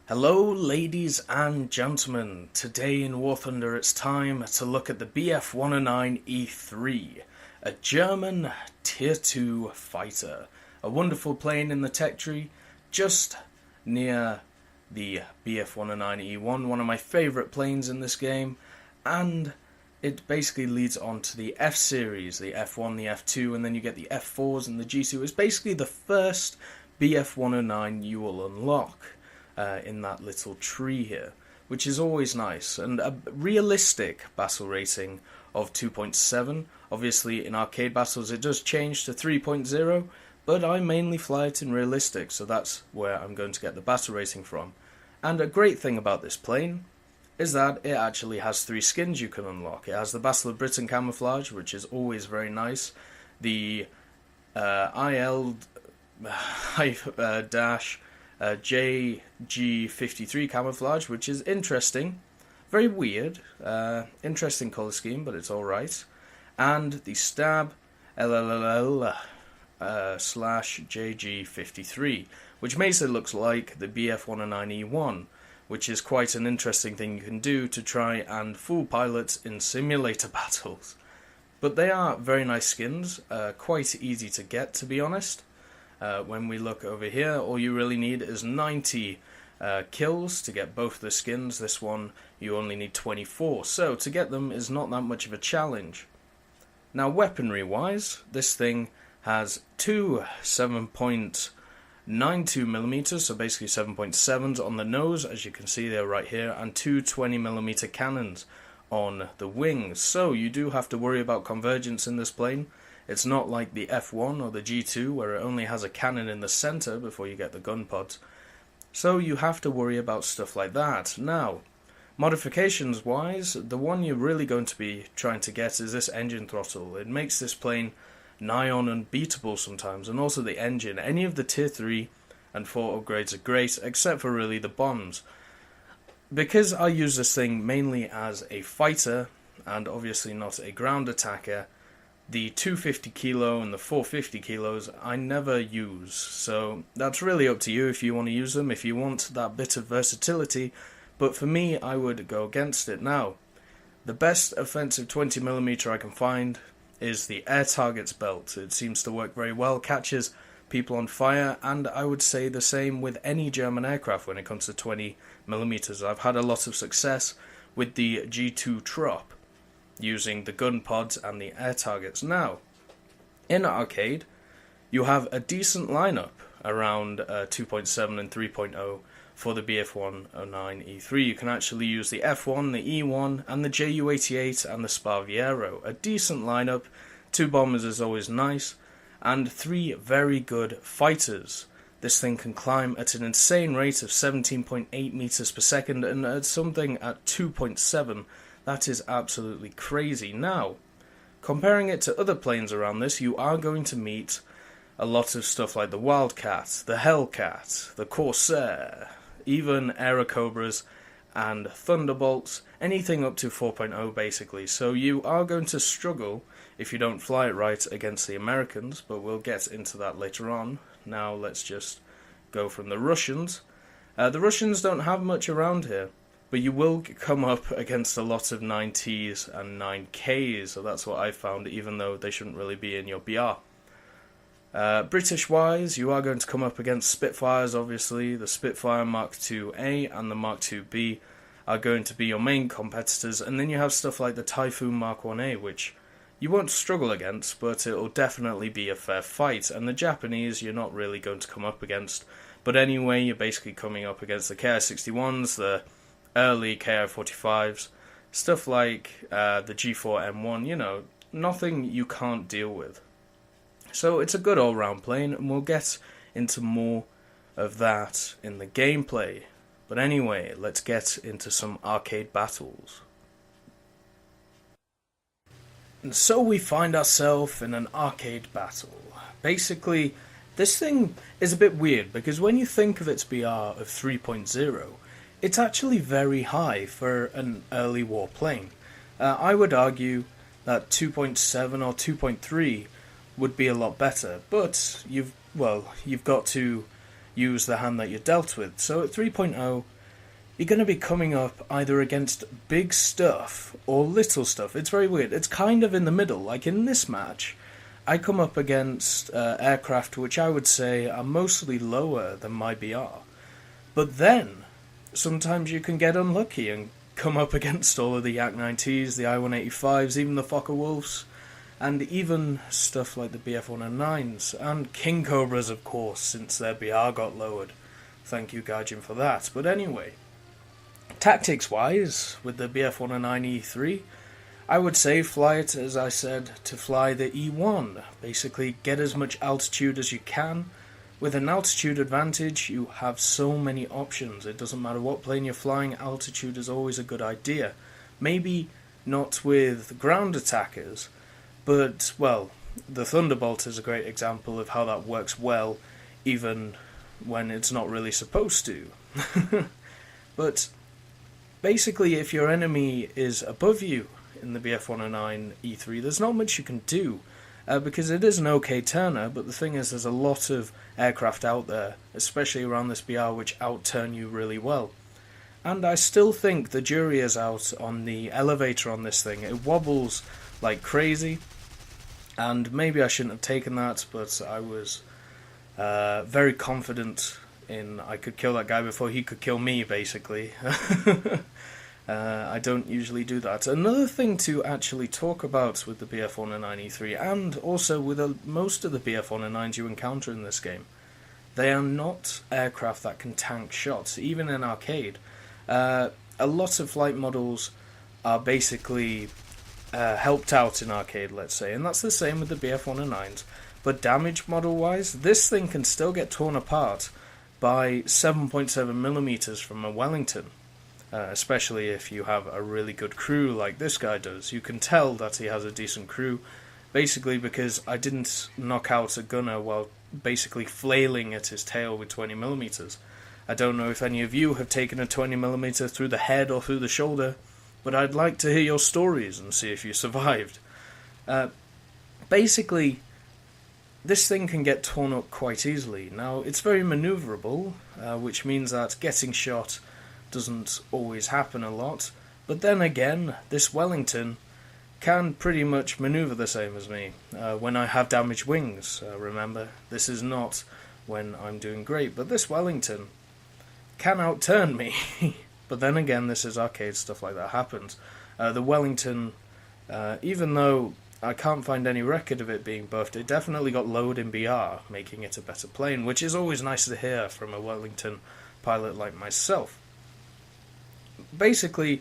Hello ladies and gentlemen, today in War Thunder it's time to look at the Bf-109 E-3, a German Tier 2 fighter, a wonderful plane in the tech tree, just near the Bf-109E1, one of my favourite planes in this game, and it basically leads on to the F-series, the F1, the F2, and then you get the F4s and the G2. It's basically the first Bf-109 you will unlock in that little tree here, which is always nice, and a realistic battle rating of 2.7. Obviously in arcade battles it does change to 3.0, but I mainly fly it in realistic, so that's where I'm going to get the battle rating from. And a great thing about this plane is that it actually has 3 skins you can unlock. It has the Battle of Britain camouflage, which is always very nice, the IL dash JG53 camouflage, which is interesting, very weird, interesting colour scheme, but it's alright, and the Stab LLL slash JG53, which makes it look like the Bf-109E1, which is quite an interesting thing you can do to try and fool pilots in simulator battles. But they are very nice skins, quite easy to get, to be honest. When we look over here, all you really need is 90 kills to get both the skins. This one you only need 24, so to get them is not that much of a challenge. Now weaponry wise, this thing has two 7.92mm, so basically 7.7s on the nose, as you can see they're right here, and two 20mm cannons on the wings, so you do have to worry about convergence in this plane. It's not like the F1 or the G2 where it only has a cannon in the center before you get the gun pods. So you have to worry about stuff like that. Now, modifications wise, the one you're really going to be trying to get is this engine throttle. It makes this plane nigh on unbeatable sometimes, and also the engine. Any of the tier 3 and 4 upgrades are great, except for really the bombs. Because I use this thing mainly as a fighter, and obviously not a ground attacker, the 250 kilo and the 450 kilos I never use, so that's really up to you if you want to use them, if you want that bit of versatility, but for me I would go against it. Now, the best offensive 20mm I can find is the air targets belt. It seems to work very well, catches people on fire, and I would say the same with any German aircraft when it comes to 20mm. I've had a lot of success with the G2 Trop, using the gun pods and the air targets. Now, in arcade, you have a decent lineup around 2.7 and 3.0 for the Bf-109E3. You can actually use the F1, the E1, and the Ju-88 and the Sparviero. A decent lineup, 2 bombers is always nice, and 3 very good fighters. This thing can climb at an insane rate of 17.8 meters per second, and at something at 2.7. That is absolutely crazy. Now, comparing it to other planes around this, you are going to meet a lot of stuff like the Wildcat, the Hellcat, the Corsair, even Aerocobras and Thunderbolts, anything up to 4.0 basically. So you are going to struggle if you don't fly it right against the Americans, but we'll get into that later on. Now let's just go from the Russians. The Russians don't have much around here, but you will come up against a lot of 9Ts and 9Ks, so that's what I found, even though they shouldn't really be in your BR. British-wise, you are going to come up against Spitfires, obviously. The Spitfire Mark II-A and the Mark II-B are going to be your main competitors, and then you have stuff like the Typhoon Mark I-A, which you won't struggle against, but it will definitely be a fair fight, and the Japanese you're not really going to come up against. But anyway, you're basically coming up against the Ki-61s, the early Ki-45s, stuff like the G4M1, you know, nothing you can't deal with. So it's a good all-round plane, and we'll get into more of that in the gameplay. But anyway, let's get into some arcade battles. And so we find ourselves in an arcade battle. Basically, this thing is a bit weird, because when you think of its BR of 3.0, it's actually very high for an early war plane. I would argue that 2.7 or 2.3 would be a lot better, but you've got to use the hand that you're dealt with. So at 3.0, you're going to be coming up either against big stuff or little stuff. It's very weird. It's kind of in the middle. Like in this match, I come up against aircraft which I would say are mostly lower than my BR. But then, sometimes you can get unlucky and come up against all of the Yak-9Ts, the I-185s, even the Fokker Wolves, and even stuff like the BF-109s, and King Cobras, of course, since their BR got lowered. Thank you, Gaijin, for that. But anyway, tactics-wise, with the BF-109 E3, I would say fly it, as I said, to fly the E1. Basically, get as much altitude as you can. With an altitude advantage, you have so many options. It doesn't matter what plane you're flying, altitude is always a good idea. Maybe not with ground attackers, but, well, the Thunderbolt is a great example of how that works well, even when it's not really supposed to. But basically, if your enemy is above you in the BF-109 E3, there's not much you can do. Because it is an okay turner, but the thing is there's a lot of aircraft out there, especially around this BR, which outturn you really well. And I still think the jury is out on the elevator on this thing. It wobbles like crazy, and maybe I shouldn't have taken that, but I was very confident in I could kill that guy before he could kill me, basically. I don't usually do that. Another thing to actually talk about with the BF-109 E3, and also with most of the BF-109s you encounter in this game, they are not aircraft that can tank shots, even in arcade. A lot of flight models are basically helped out in arcade, let's say, and that's the same with the BF-109s. But damage model-wise, this thing can still get torn apart by 7.7mm from a Wellington. Especially if you have a really good crew like this guy does. You can tell that he has a decent crew, basically because I didn't knock out a gunner while basically flailing at his tail with 20mm. I don't know if any of you have taken a 20mm through the head or through the shoulder, but I'd like to hear your stories and see if you survived. Basically, this thing can get torn up quite easily. Now, it's very maneuverable, which means that getting shot doesn't always happen a lot, but then again, this Wellington can pretty much maneuver the same as me when I have damaged wings. Remember, this is not when I'm doing great, but this Wellington can outturn me. But then again, this is arcade, stuff like that happens. The Wellington, even though I can't find any record of it being buffed, it definitely got lowered in BR, making it a better plane, which is always nice to hear from a Wellington pilot like myself. Basically,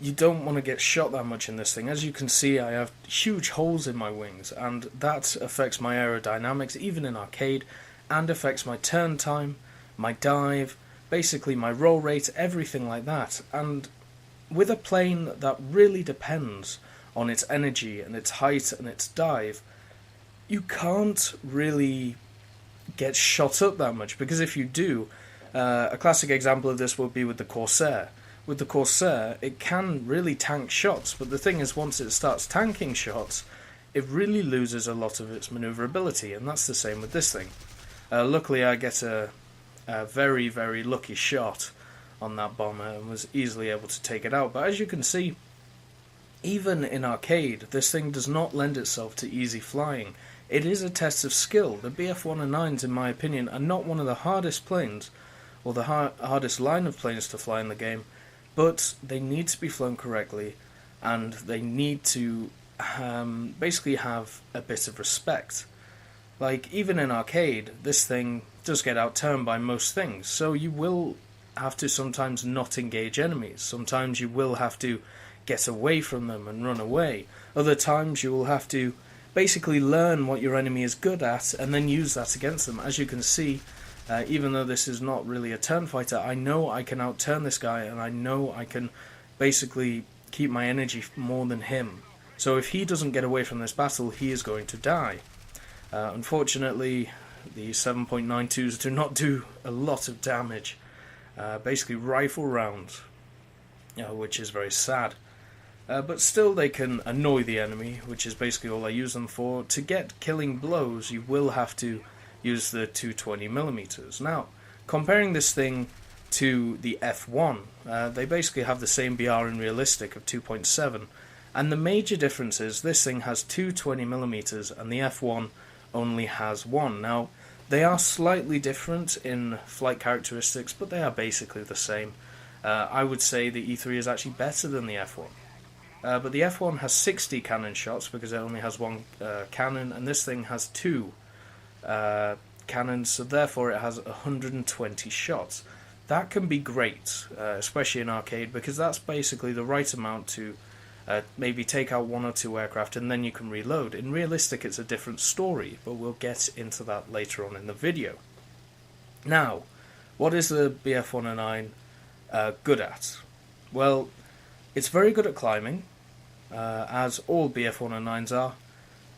you don't want to get shot that much in this thing. As you can see, I have huge holes in my wings, and that affects my aerodynamics, even in arcade, and affects my turn time, my dive, basically my roll rate, everything like that. And with a plane that really depends on its energy and its height and its dive, you can't really get shot up that much, because if you do, a classic example of this would be with the Corsair. With the Corsair, it can really tank shots, but the thing is, once it starts tanking shots, it really loses a lot of its maneuverability, and that's the same with this thing. Luckily, I get a very, very lucky shot on that bomber and was easily able to take it out, but as you can see, even in arcade, this thing does not lend itself to easy flying. It is a test of skill. The BF-109s, in my opinion, are not one of the hardest planes, or the hardest line of planes to fly in the game, but they need to be flown correctly, and they need to basically have a bit of respect. Like, even in arcade, this thing does get outturned by most things, so you will have to sometimes not engage enemies. Sometimes you will have to get away from them and run away. Other times you will have to basically learn what your enemy is good at and then use that against them. As you can see, even though this is not really a turn fighter, I know I can outturn this guy, and I know I can basically keep my energy more than him. So if he doesn't get away from this battle, he is going to die. Unfortunately, the 7.92s do not do a lot of damage. Basically rifle rounds, which is very sad. But still they can annoy the enemy, which is basically all I use them for. To get killing blows, you will have to use the 220mm. Now, comparing this thing to the F1. They basically have the same BR in realistic of 2.7, and the major difference is this thing has two 20mm and the F1 only has one. Now, they are slightly different in flight characteristics, but they are basically the same. I would say the E-3 is actually better than the F1. But the F1 has 60 cannon shots because it only has one cannon, and this thing has two cannons, so therefore it has 120 shots. That can be great, especially in arcade, because that's basically the right amount to maybe take out one or two aircraft and then you can reload. In realistic it's a different story, but we'll get into that later on in the video. Now, what is the BF-109 good at? Well, it's very good at climbing, as all BF-109s are.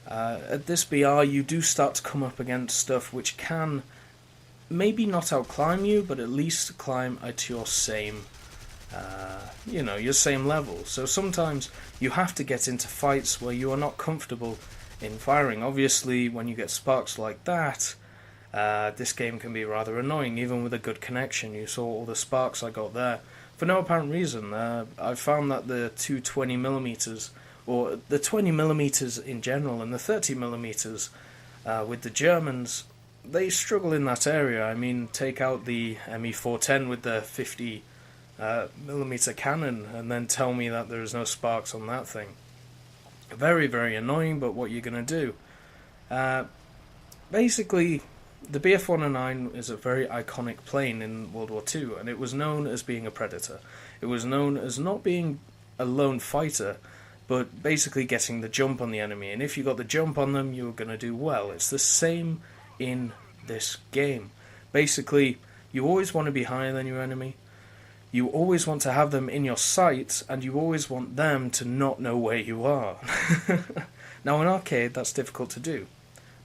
At this BR you do start to come up against stuff which can maybe not outclimb you, but at least climb at your same your same level. So sometimes you have to get into fights where you are not comfortable in firing. Obviously, when you get sparks like that, this game can be rather annoying, even with a good connection. You saw all the sparks I got there for no apparent reason. I found that the 220mm, or the 20mm in general, and the 30mm with the Germans, they struggle in that area. I mean, take out the ME410 with the 50mm cannon and then tell me that there is no sparks on that thing. Very, very annoying, but what you're going to do? Basically, the BF-109 is a very iconic plane in World War II, and it was known as being a predator. It was known as not being a lone fighter, but basically getting the jump on the enemy, and if you got the jump on them, you were going to do well. It's the same in this game. Basically, you always want to be higher than your enemy, you always want to have them in your sights, and you always want them to not know where you are. Now, in arcade, that's difficult to do.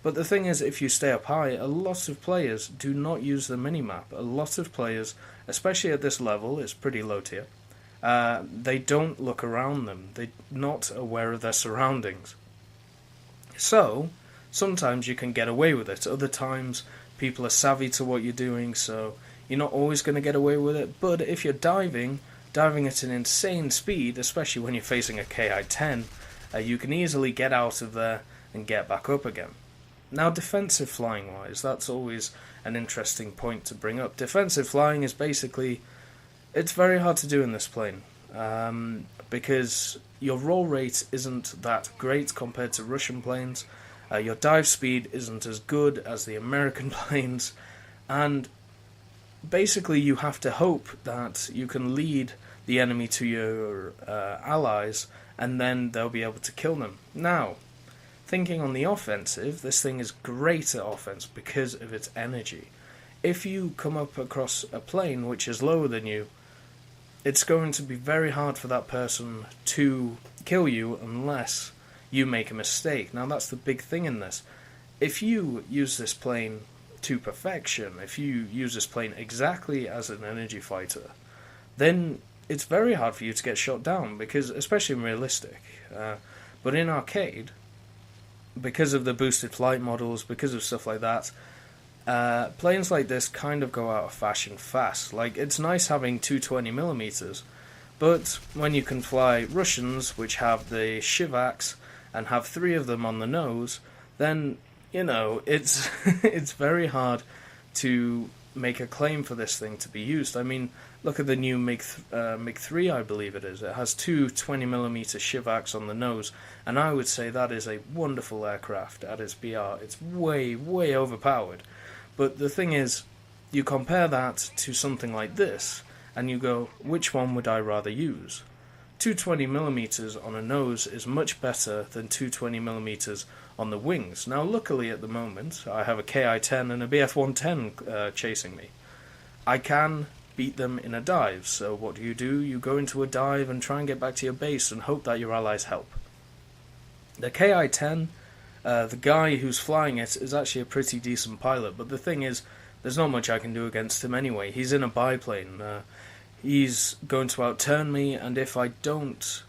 But the thing is, if you stay up high, a lot of players do not use the minimap. A lot of players, especially at this level, it's pretty low tier, they don't look around them. They're not aware of their surroundings. So, sometimes you can get away with it. Other times, people are savvy to what you're doing, so you're not always going to get away with it. But if you're diving at an insane speed, especially when you're facing a Ki-10, you can easily get out of there and get back up again. Now, defensive flying wise, that's always an interesting point to bring up. Defensive flying is basically, it's very hard to do in this plane, because your roll rate isn't that great compared to Russian planes, your dive speed isn't as good as the American planes, and basically you have to hope that you can lead the enemy to your allies, and then they'll be able to kill them. Now, thinking on the offensive, this thing is great at offense because of its energy. If you come up across a plane which is lower than you, it's going to be very hard for that person to kill you unless you make a mistake. Now, that's the big thing in this. If you use this plane to perfection, if you use this plane exactly as an energy fighter, then it's very hard for you to get shot down, because especially in realistic. But in arcade, because of the boosted flight models, because of stuff like that, planes like this kind of go out of fashion fast. Like, it's nice having 220mm, but when you can fly Russians, which have the Shivaks, and have 3 of them on the nose, then, it's it's very hard to make a claim for this thing to be used. I mean, look at the new MiG-3, I believe it is. It has 2 20mm Shivaks on the nose, and I would say that is a wonderful aircraft at its BR. It's way, way overpowered. But the thing is, you compare that to something like this, and you go, which one would I rather use? 220mm on a nose is much better than 220mm on the wings. Now, luckily at the moment, I have a Ki-10 and a BF-110 chasing me. I can beat them in a dive, so what do? You go into a dive and try and get back to your base and hope that your allies help. The Ki-10, the guy who's flying it is actually a pretty decent pilot, but the thing is, there's not much I can do against him anyway. He's in a biplane. He's going to outturn me, and if I don't,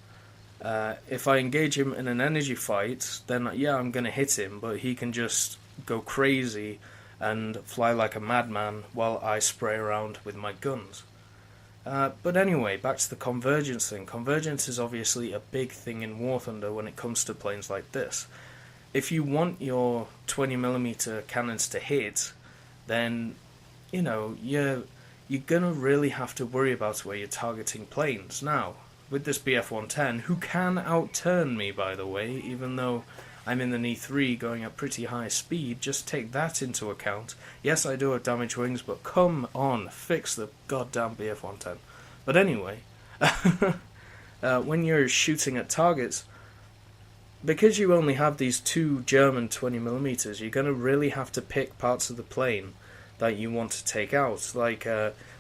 if I engage him in an energy fight, then yeah, I'm going to hit him, but he can just go crazy and fly like a madman while I spray around with my guns. But anyway, back to the convergence thing. Convergence is obviously a big thing in War Thunder when it comes to planes like this. If you want your 20mm cannons to hit, then, you know, you're gonna really have to worry about where you're targeting planes. Now, with this BF-110, who can outturn me, by the way, even though I'm in an E-3 going at pretty high speed, just take that into account. Yes, I do have damaged wings, but come on, fix the goddamn BF-110. But anyway, when you're shooting at targets, because you only have these two German 20mm, you're going to really have to pick parts of the plane that you want to take out. Like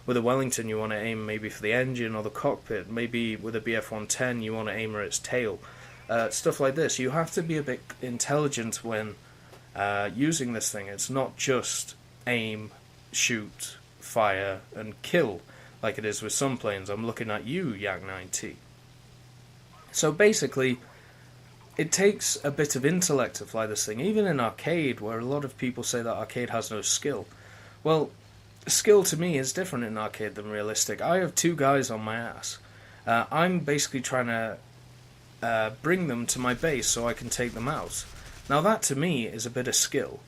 with a Wellington, you want to aim maybe for the engine or the cockpit. Maybe with a BF-110, you want to aim at its tail. Stuff like this. You have to be a bit intelligent when using this thing. It's not just aim, shoot, fire, and kill, like it is with some planes. I'm looking at you, Yak-9T. So basically, it takes a bit of intellect to fly this thing, even in arcade, where a lot of people say that arcade has no skill. Well, skill to me is different in arcade than realistic. I have two guys on my ass. I'm basically trying to bring them to my base so I can take them out. Now that to me is a bit of skill.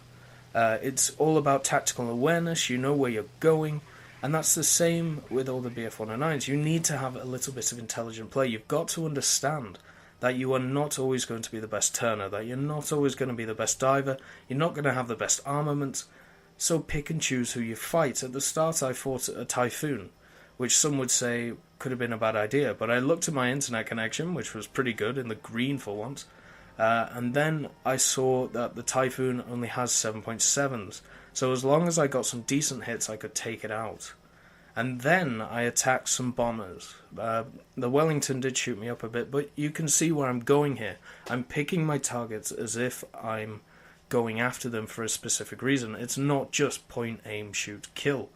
It's all about tactical awareness, you know where you're going, and that's the same with all the BF-109s. You need to have a little bit of intelligent play. You've got to understand that you are not always going to be the best turner, that you're not always going to be the best diver, you're not going to have the best armament, so pick and choose who you fight. At the start I fought a Typhoon, which some would say could have been a bad idea, but I looked at my internet connection, which was pretty good, in the green for once, and then I saw that the Typhoon only has 7.7s, so as long as I got some decent hits I could take it out. And then I attacked some bombers. The Wellington did shoot me up a bit, but you can see where I'm going here. I'm picking my targets as if I'm going after them for a specific reason. It's not just point, aim, shoot, kill.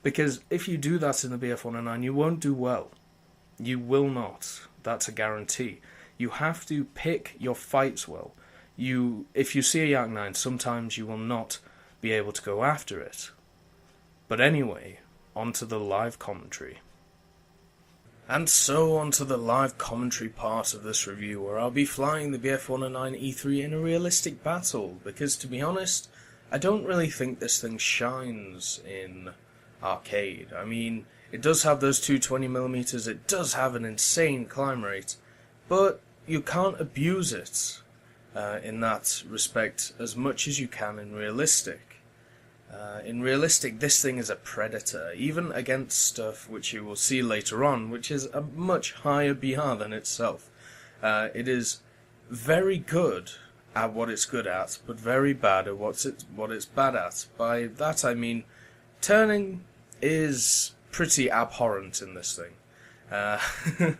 Because if you do that in the BF-109, you won't do well. You will not. That's a guarantee. You have to pick your fights well. If you see a Yak-9, sometimes you will not be able to go after it. But anyway, onto the live commentary. And so onto the live commentary part of this review, where I'll be flying the BF-109 E-3 in a realistic battle, because to be honest, I don't really think this thing shines in arcade. I mean, it does have those two 20mm, it does have an insane climb rate, but you can't abuse it in that respect as much as you can in realistic. In realistic, this thing is a predator, even against stuff which you will see later on, which is a much higher BR than itself. It is very good at what it's good at, but very bad at what it's bad at. By that I mean, turning is pretty abhorrent in this thing.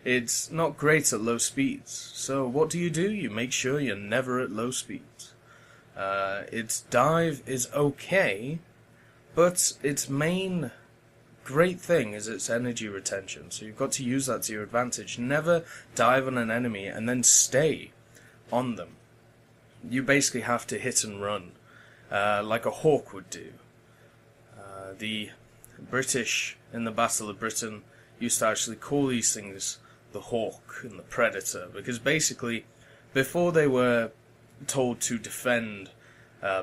It's not great at low speeds, so what do? You make sure you're never at low speeds. Its dive is okay, but its main great thing is its energy retention, so you've got to use that to your advantage. Never dive on an enemy and then stay on them. You basically have to hit and run, like a hawk would do. The British in the Battle of Britain used to actually call these things the hawk and the predator, because basically, before they were told to defend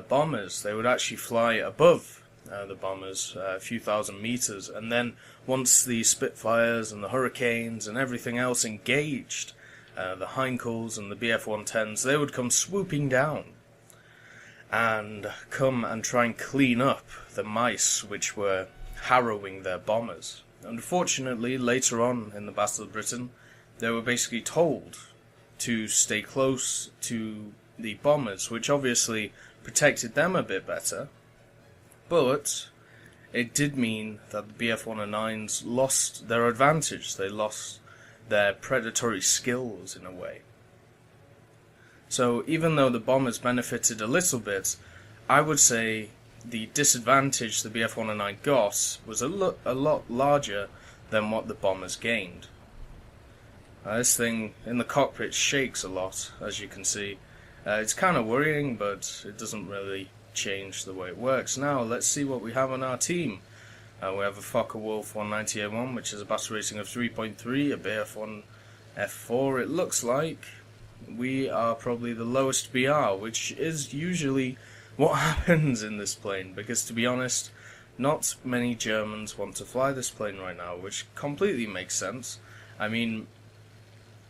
bombers, they would actually fly above the bombers a few thousand meters, and then once the Spitfires and the Hurricanes and everything else engaged, the Heinkels and the BF-110s, they would come swooping down and come and try and clean up the mice which were harrowing their bombers. Unfortunately, later on in the Battle of Britain, they were basically told to stay close to the bombers, which obviously protected them a bit better, but it did mean that the BF-109s lost their advantage. They lost their predatory skills in a way. So even though the bombers benefited a little bit, I would say the disadvantage the BF-109 got was a lot larger than what the bombers gained. This thing in the cockpit shakes a lot, as you can see. It's kind of worrying, but it doesn't really change the way it works. Now, let's see what we have on our team. We have a Focke-Wulf 198.1, which is a battle rating of 3.3, a BF1 F4. It looks like we are probably the lowest BR, which is usually what happens in this plane, because to be honest, not many Germans want to fly this plane right now, which completely makes sense. I mean,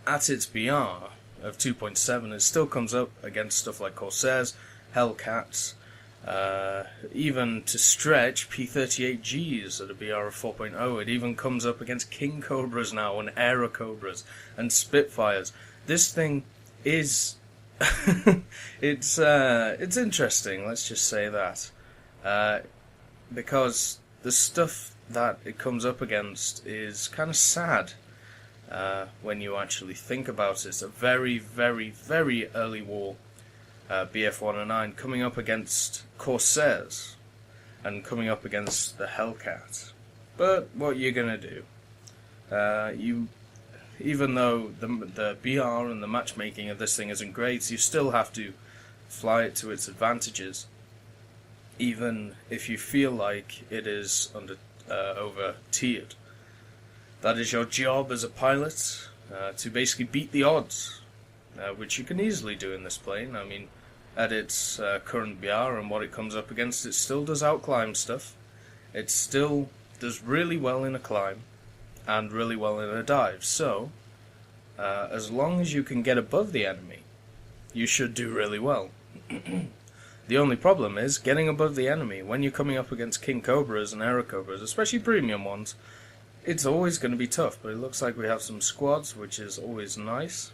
at its BR of 2.7, it still comes up against stuff like Corsairs, Hellcats, even to stretch P-38Gs at a BR of 4.0. It even comes up against King Cobras now, and Aerocobras, and Spitfires. This thing is... it's interesting, let's just say that. Because the stuff that it comes up against is kind of sad when you actually think about it. It's a very, very, very early war BF-109 coming up against Corsairs and coming up against the Hellcat. But what you're going to do, even though the BR and the matchmaking of this thing isn't great, you still have to fly it to its advantages, even if you feel like it is over-tiered. That is your job as a pilot, to basically beat the odds, which you can easily do in this plane. I mean, at its current BR and what it comes up against, it still does outclimb stuff. It still does really well in a climb, and really well in a dive. So, as long as you can get above the enemy, you should do really well. The only problem is getting above the enemy when you're coming up against King Cobras and Aerocobras, especially premium ones. It's always going to be tough, but it looks like we have some squads, which is always nice.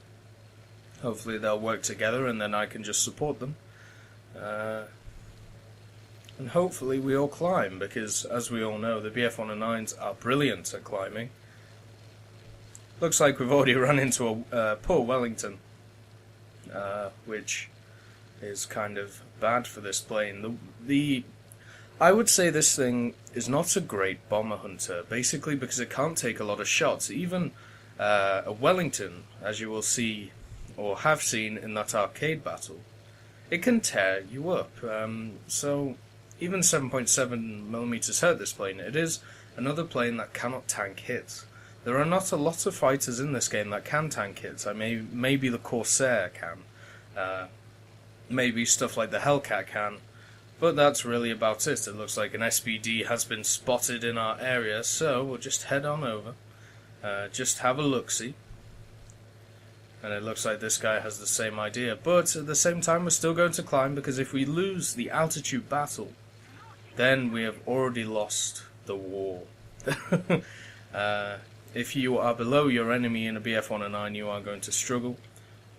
Hopefully they'll work together and then I can just support them. And hopefully we all climb, because as we all know, the BF-109s are brilliant at climbing. Looks like we've already run into a poor Wellington, which is kind of bad for this plane. I would say this thing is not a great bomber hunter, basically because it can't take a lot of shots. Even a Wellington, as you will see, or have seen in that arcade battle, it can tear you up. So even 7.7mm hurt this plane. It is another plane that cannot tank hits. There are not a lot of fighters in this game that can tank hits. Maybe the Corsair can. Maybe stuff like the Hellcat can. But that's really about it. It looks like an SBD has been spotted in our area, so we'll just head on over. Just have a look-see. And it looks like this guy has the same idea. But at the same time, we're still going to climb, because if we lose the altitude battle, then we have already lost the war. If you are below your enemy in a BF-109, you are going to struggle.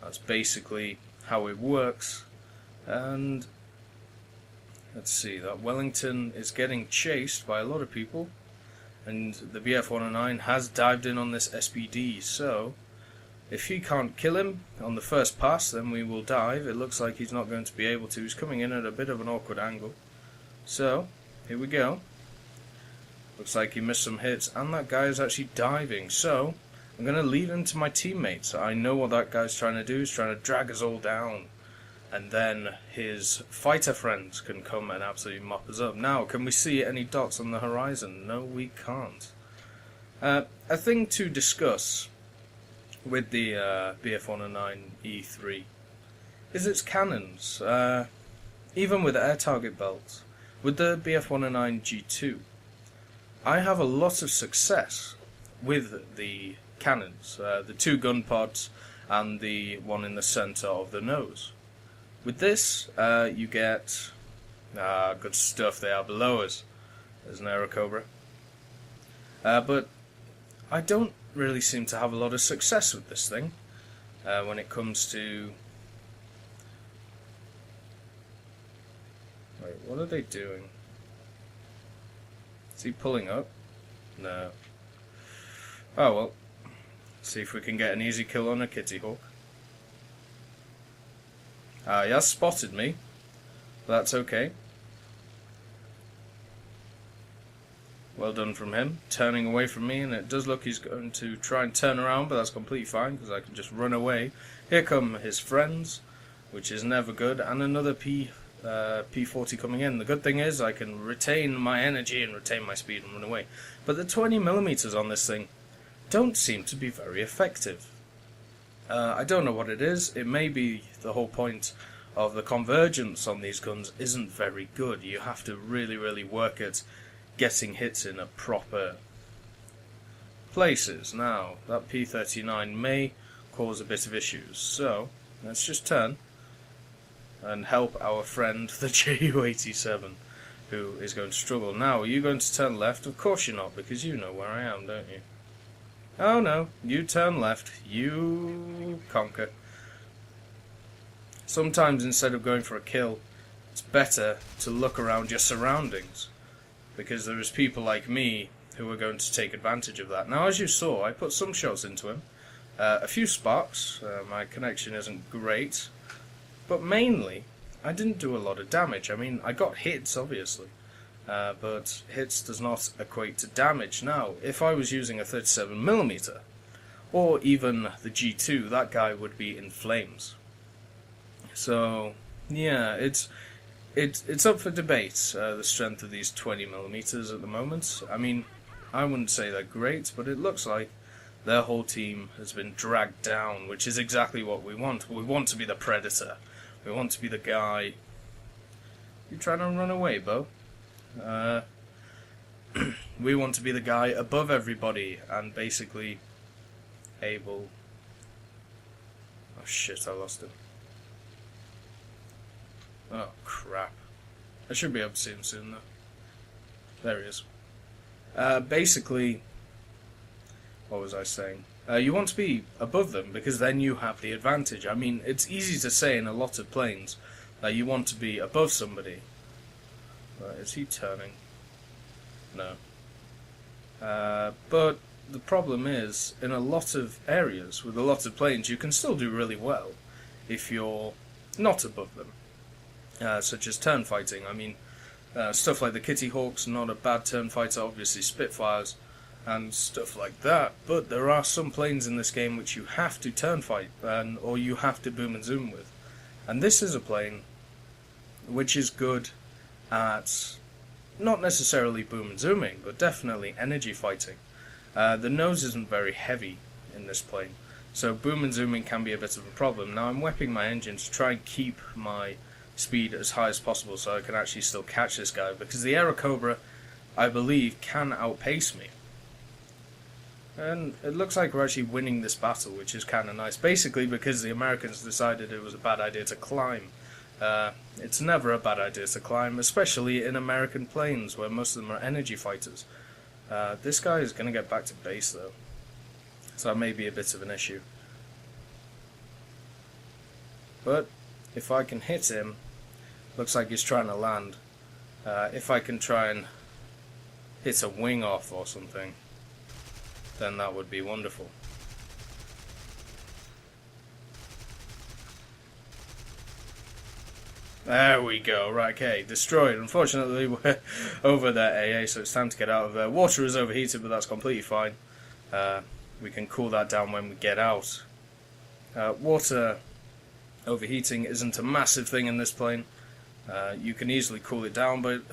That's basically how it works. And let's see, that Wellington is getting chased by a lot of people, and the BF-109 has dived in on this SBD, so if he can't kill him on the first pass, then we will dive. It looks like he's not going to be able to. He's coming in at a bit of an awkward angle. So, here we go. Looks like he missed some hits, and that guy is actually diving, so I'm going to leave him to my teammates. I know what that guy's trying to do. He's trying to drag us all down, and then his fighter friends can come and absolutely mop us up. Now, can we see any dots on the horizon? No, we can't. A thing to discuss with the BF-109 E-3 is its cannons. Even with air target belts, with the BF-109 G2, I have a lot of success with the cannons, the two gun pods and the one in the center of the nose. With this, you get good stuff. They are below us. There's an Aerocobra. But I don't really seem to have a lot of success with this thing when it comes to... Wait, what are they doing? Is he pulling up? No. Oh well. See if we can get an easy kill on a Kitty Hawk. He has spotted me. That's okay. Well done from him, turning away from me, and it does look he's going to try and turn around, but that's completely fine, because I can just run away. Here come his friends, which is never good, and another P40 coming in. The good thing is I can retain my energy and retain my speed and run away. But the 20mm on this thing don't seem to be very effective. I don't know what it is. It may be the whole point of the convergence on these guns isn't very good. You have to really, really work at getting hits in a proper places. Now, that P39 may cause a bit of issues. So, let's just turn and help our friend, the Ju-87, who is going to struggle. Now, are you going to turn left? Of course you're not, because you know where I am, don't you? Oh no, you turn left, you conquer. Sometimes instead of going for a kill, it's better to look around your surroundings, because there is people like me who are going to take advantage of that. Now, as you saw, I put some shots into him, a few sparks, my connection isn't great, but mainly, I didn't do a lot of damage. I mean, I got hits, obviously, but hits does not equate to damage. Now, if I was using a 37mm, or even the G2, that guy would be in flames. So, yeah, it's up for debate, the strength of these 20mm at the moment. I mean, I wouldn't say they're great, but it looks like their whole team has been dragged down, which is exactly what we want. We want to be the predator. We want to be the guy... You trying to run away, Bo? We want to be the guy above everybody and basically able... Oh shit, I lost him. Oh crap. I should be able to see him soon though. There he is. Basically, what was I saying? You want to be above them because then you have the advantage. I mean, it's easy to say in a lot of planes that you want to be above somebody. Is he turning? No. But the problem is, in a lot of areas with a lot of planes, you can still do really well if you're not above them. Such as turn fighting. I mean, stuff like the Kitty Hawks, not a bad turn fighter, obviously Spitfires, and stuff like that, but there are some planes in this game which you have to turn fight, or you have to boom and zoom with. And this is a plane which is good at, not necessarily boom and zooming, but definitely energy fighting. The nose isn't very heavy in this plane, so boom and zooming can be a bit of a problem. Now I'm wepping my engine to try and keep my speed as high as possible so I can actually still catch this guy, because the Aerocobra, I believe, can outpace me. And it looks like we're actually winning this battle, which is kind of nice. Basically because the Americans decided it was a bad idea to climb. It's never a bad idea to climb, especially in American planes where most of them are energy fighters. This guy is going to get back to base though, so that may be a bit of an issue. But if I can hit him, looks like he's trying to land. If I can try and hit a wing off or something, then that would be wonderful. There we go, right, okay, destroyed. Unfortunately, we're over there, AA, so it's time to get out of there. Water is overheated, but that's completely fine. We can cool that down when we get out. Water overheating isn't a massive thing in this plane. You can easily cool it down, but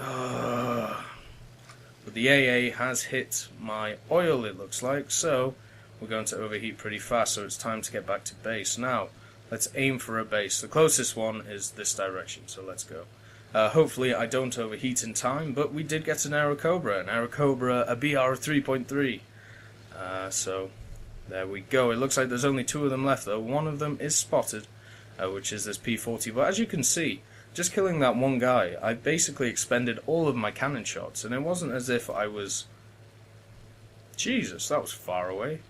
the AA has hit my oil, it looks like, so we're going to overheat pretty fast, so it's time to get back to base. Now, let's aim for a base. The closest one is this direction, so let's go. Hopefully I don't overheat in time, but we did get an Aerocobra, a BR 3.3. So, there we go. It looks like there's only two of them left, though. One of them is spotted, which is this P40, but as you can see, just killing that one guy, I basically expended all of my cannon shots, and it wasn't as if I was... Jesus, that was far away.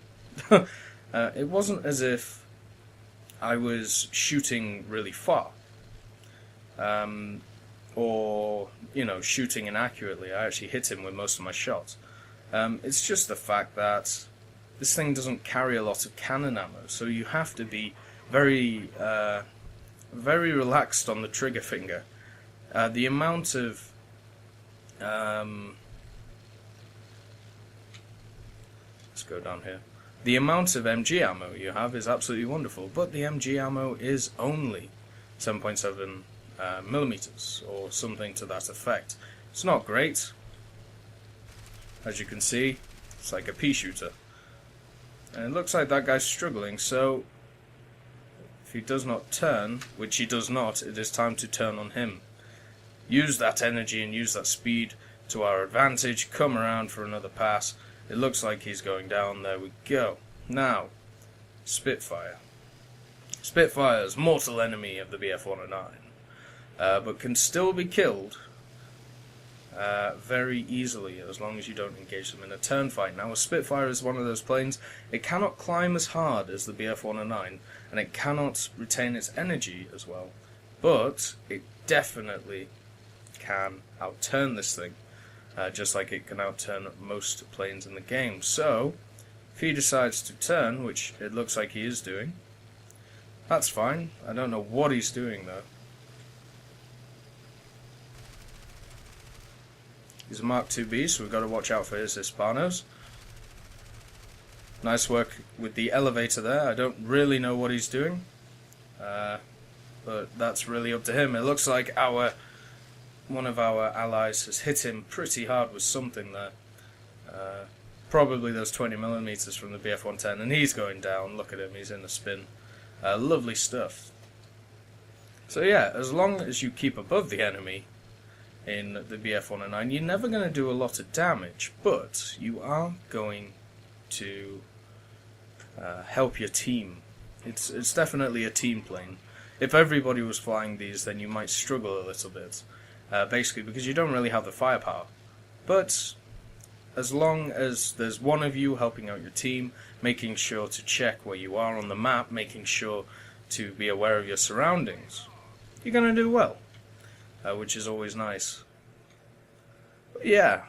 It wasn't as if I was shooting really far, or, you know, shooting inaccurately. I actually hit him with most of my shots. It's just the fact that this thing doesn't carry a lot of cannon ammo, so you have to be very relaxed on the trigger finger. The amount of let's go down here. The amount of MG ammo you have is absolutely wonderful, but the MG ammo is only 7.7 millimeters, or something to that effect. It's not great. As you can see, it's like a pea shooter. And it looks like that guy's struggling, so if he does not turn, which he does not, it is time to turn on him. Use that energy and use that speed to our advantage. Come around for another pass. It looks like he's going down. There we go. Now, Spitfire. Spitfire's mortal enemy of the BF-109, but can still be killed very easily as long as you don't engage them in a turn fight. Now, a Spitfire is one of those planes. It cannot climb as hard as the BF-109, and it cannot retain its energy as well, but it definitely can outturn this thing, just like it can outturn most planes in the game. So, if he decides to turn, which it looks like he is doing, that's fine. I don't know what he's doing though. He's a Mark 2B, so we've got to watch out for his Hispanos. Nice work with the elevator there. I don't really know what he's doing, but that's really up to him. It looks like one of our allies has hit him pretty hard with something there. Probably those 20mm from the BF-110, and he's going down. Look at him, he's in a spin. Lovely stuff. So yeah, as long as you keep above the enemy in the BF-109, you're never going to do a lot of damage, but you are going to help your team. It's definitely a team plane. If everybody was flying these, then you might struggle a little bit, basically because you don't really have the firepower. But as long as there's one of you helping out your team, making sure to check where you are on the map, making sure to be aware of your surroundings, you're going to do well, which is always nice. But yeah,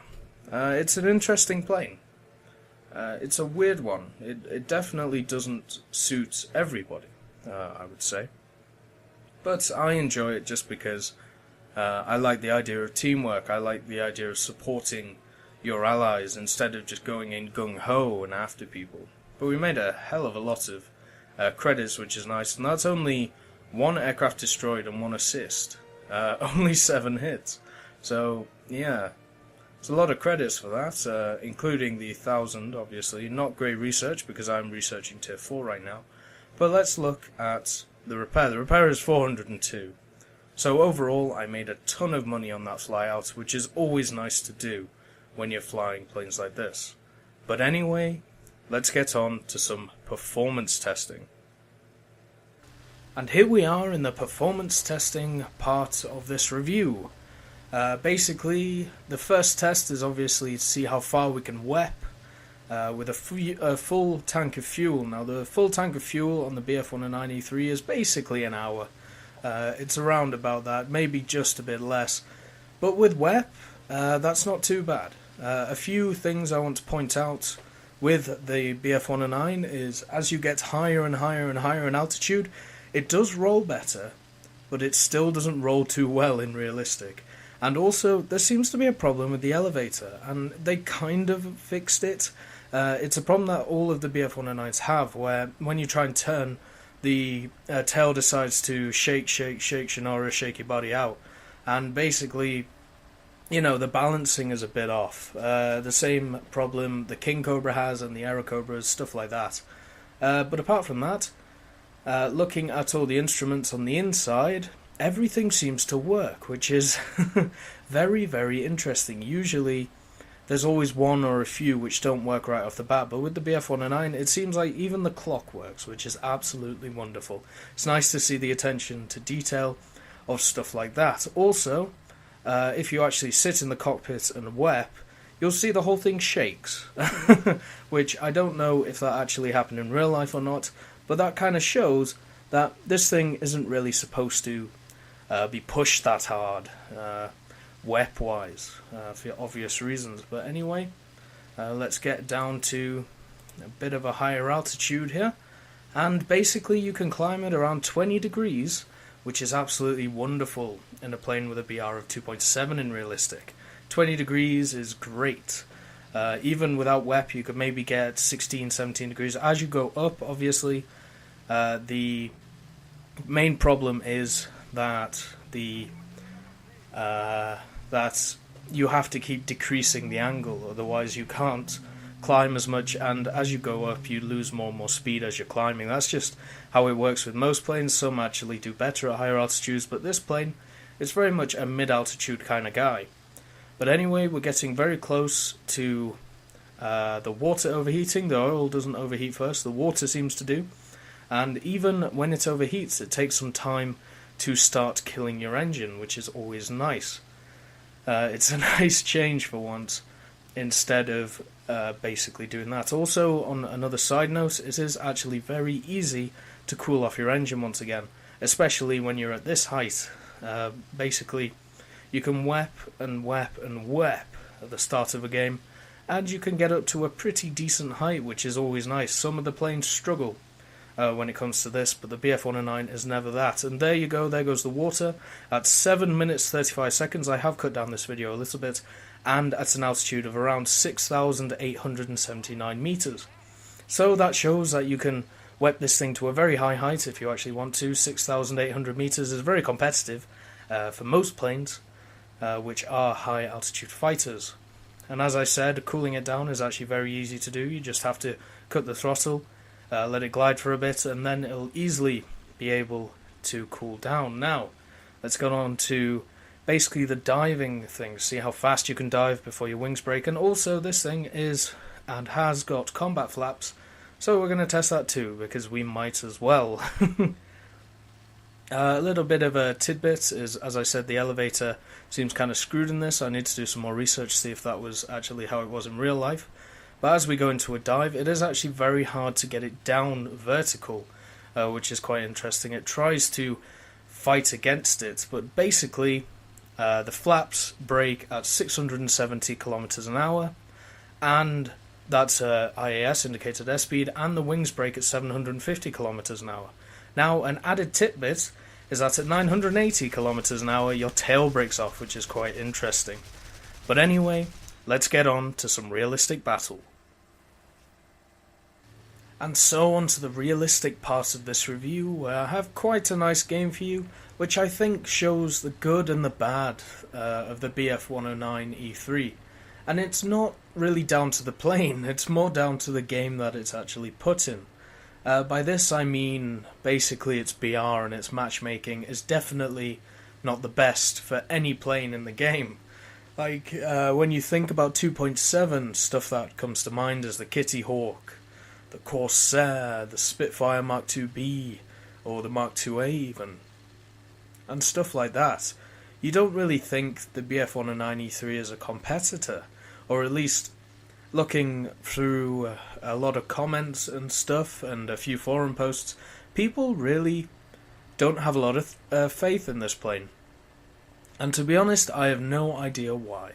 it's an interesting plane. It's a weird one. It definitely doesn't suit everybody, I would say. But I enjoy it just because I like the idea of teamwork. I like the idea of supporting your allies instead of just going in gung-ho and after people. But we made a hell of a lot of credits, which is nice, and that's only 1 aircraft destroyed and 1 assist. Only 7 hits. So, yeah, it's a lot of credits for that, including the 1000, obviously. Not great research, because I'm researching Tier 4 right now. But let's look at the repair. The repair is 402. So overall, I made a ton of money on that flyout, which is always nice to do when you're flying planes like this. But anyway, let's get on to some performance testing. And here we are in the performance testing part of this review. Basically, the first test is obviously to see how far we can WEP with a full tank of fuel. Now, the full tank of fuel on the BF-109 E-3 is basically an hour. It's around about that, maybe just a bit less. But with WEP, that's not too bad. A few things I want to point out with the BF-109 is as you get higher and higher and higher in altitude, it does roll better, but it still doesn't roll too well in realistic. And also, there seems to be a problem with the elevator, and they kind of fixed it. It's a problem that all of the BF-109s have, where when you try and turn, the tail decides to shake, Shannara, shake your body out. And basically, you know, the balancing is a bit off. The same problem the King Cobra has and the Aero Cobras, stuff like that. But apart from that, looking at all the instruments on the inside, everything seems to work, which is very, very interesting. Usually, there's always one or a few which don't work right off the bat, but with the BF-109, it seems like even the clock works, which is absolutely wonderful. It's nice to see the attention to detail of stuff like that. Also, if you actually sit in the cockpit and WEP, you'll see the whole thing shakes, which I don't know if that actually happened in real life or not, but that kind of shows that this thing isn't really supposed to be pushed that hard, WEP-wise, for obvious reasons. But anyway, let's get down to a bit of a higher altitude here, and basically you can climb at around 20 degrees, which is absolutely wonderful in a plane with a BR of 2.7 in realistic. 20 degrees is great. Even without WEP, you could maybe get 16, 17 degrees. As you go up, obviously, the main problem is that that you have to keep decreasing the angle, otherwise you can't climb as much, and as you go up you lose more and more speed as you're climbing. That's just how it works with most planes. Some actually do better at higher altitudes, but this plane is very much a mid-altitude kind of guy. But anyway, we're getting very close to the water overheating. The oil doesn't overheat first, the water seems to do, and even when it overheats it takes some time to start killing your engine, which is always nice. It's a nice change for once, instead of basically doing that. Also, on another side note, it is actually very easy to cool off your engine once again, especially when you're at this height. Basically, you can wep and wep and wep at the start of a game, and you can get up to a pretty decent height, which is always nice. Some of the planes struggle when it comes to this, but the BF-109 is never that. And there you go, there goes the water at 7 minutes 35 seconds. I have cut down this video a little bit, and at an altitude of around 6,879 meters. So that shows that you can wep this thing to a very high height if you actually want to. 6,800 meters is very competitive for most planes, which are high altitude fighters. And as I said, cooling it down is actually very easy to do. You just have to cut the throttle, let it glide for a bit, and then it'll easily be able to cool down. Now, let's go on to basically the diving thing. See how fast you can dive before your wings break. And also, this thing is and has got combat flaps, so we're going to test that too, because we might as well. A little bit of a tidbit is, as I said, the elevator seems kind of screwed in this. I need to do some more research to see if that was actually how it was in real life. But as we go into a dive, it is actually very hard to get it down vertical, which is quite interesting. It tries to fight against it, but basically the flaps break at 670 kilometers an hour, and that's IAS, indicated airspeed, and the wings break at 750 kilometers an hour. Now, an added tidbit is that at 980 kilometers an hour, your tail breaks off, which is quite interesting. But anyway, let's get on to some realistic battle. And so on to the realistic part of this review, where I have quite a nice game for you, which I think shows the good and the bad of the BF-109 E-3. And it's not really down to the plane, it's more down to the game that it's actually put in. By this I mean, basically its BR and its matchmaking is definitely not the best for any plane in the game. Like, when you think about 2.7, stuff that comes to mind is the Kitty Hawk, the Corsair, the Spitfire Mark IIB, or the Mark IIA even, and stuff like that. You don't really think the BF-109 E-3 is a competitor, or at least looking through a lot of comments and stuff and a few forum posts, people really don't have a lot of faith in this plane. And to be honest, I have no idea why.